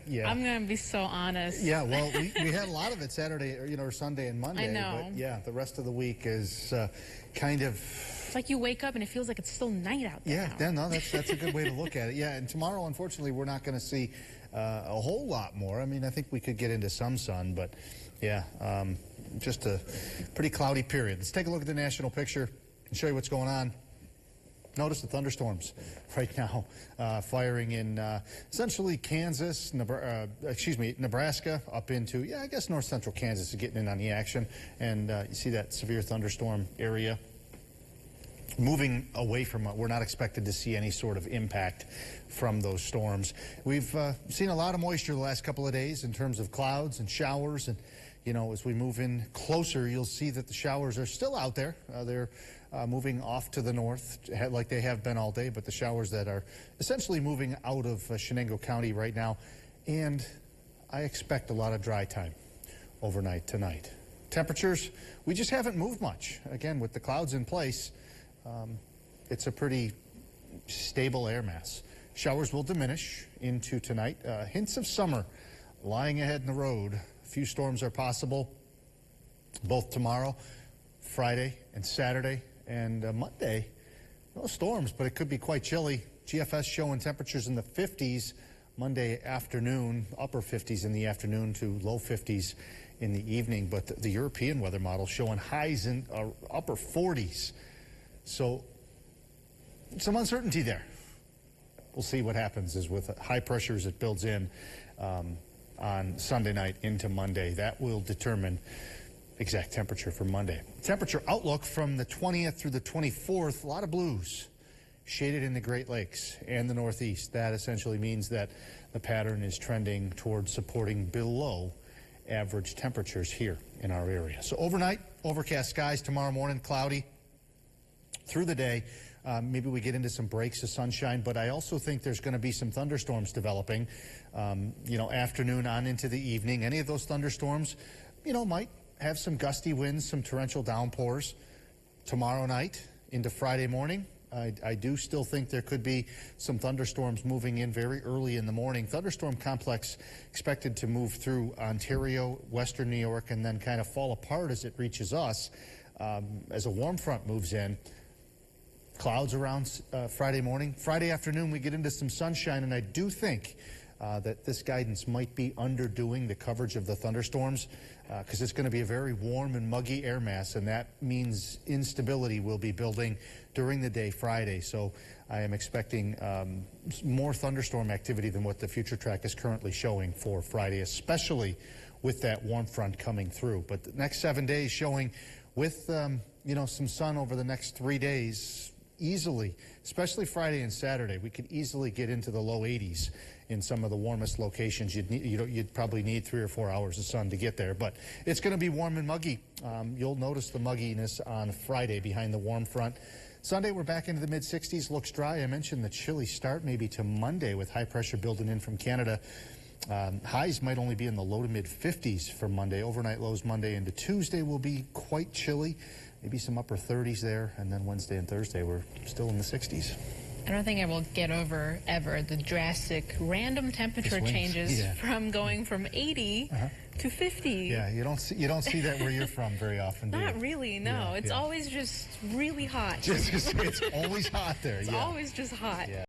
Yeah. I'm going to be so honest. Yeah, well, we had a lot of it Saturday, or Sunday and Monday. I know. But yeah, the rest of the week is kind of... It's like you wake up and it feels like it's still night out there now. Yeah, no, that's a good way to look at it. Yeah, and tomorrow, unfortunately, we're not going to see a whole lot more. I mean, I think we could get into some sun, but yeah, just a pretty cloudy period. Let's take a look at the national picture and show you what's going on. Notice the thunderstorms right now firing in essentially Kansas, Nebraska up into, I guess north central Kansas is getting in on the action. And you see that severe thunderstorm area moving away from it. We're not expected to see any sort of impact from those storms. We've seen a lot of moisture the last couple of days in terms of clouds and showers. And, you know, as we move in closer, you'll see that the showers are still out there. They're moving off to the north like they have been all day, but the showers that are essentially moving out of Chenango County right now. And I expect a lot of dry time overnight tonight. Temperatures, we just haven't moved much. Again, with the clouds in place, it's a pretty stable air mass. Showers will diminish into tonight. Hints of summer lying ahead in the road. A few storms are possible both tomorrow, Friday, and Saturday. And Monday, no storms, but it could be quite chilly. GFS showing temperatures in the 50s Monday afternoon, upper 50s in the afternoon to low 50s in the evening. But the European weather model showing highs in upper 40s. So some uncertainty there. We'll see what happens is with high pressures it builds in on Sunday night into Monday. That will determine exact temperature for Monday. Temperature outlook from the 20th through the 24th, a lot of blues shaded in the Great Lakes and the Northeast. That essentially means that the pattern is trending towards supporting below average temperatures here in our area. So overnight, overcast skies. Tomorrow morning, cloudy. Through the day, maybe we get into some breaks of sunshine, but I also think there's going to be some thunderstorms developing, afternoon on into the evening. Any of those thunderstorms, might have some gusty winds, some torrential downpours tomorrow night into Friday morning. I do still think there could be some thunderstorms moving in very early in the morning. Thunderstorm complex expected to move through Ontario, western New York, and then kind of fall apart as it reaches us as a warm front moves in. Clouds around Friday morning. Friday afternoon, we get into some sunshine, and I do think that this guidance might be underdoing the coverage of the thunderstorms because it's going to be a very warm and muggy air mass, and that means instability will be building during the day Friday. So I am expecting more thunderstorm activity than what the future track is currently showing for Friday, especially with that warm front coming through. But the next 7 days showing with, some sun over the next 3 days, easily, especially Friday and Saturday, we could easily get into the low 80s in some of the warmest locations. You'd probably need 3 or 4 hours of sun to get there, but it's going to be warm and muggy. You'll notice the mugginess on Friday behind the warm front. Sunday, we're back into the mid-60s. Looks dry. I mentioned the chilly start maybe to Monday with high pressure building in from Canada. Highs might only be in the low to mid-50s for Monday. Overnight lows Monday into Tuesday will be quite chilly. Maybe some upper 30s there, and then Wednesday and Thursday we're still in the 60s. I don't think I will get over ever the drastic random temperature changes from going from 80 to 50. Yeah, you don't see that where you're from very often, do you? Not really, no. Yeah, it's always just really hot. It's always hot there. It's always just hot. Yeah.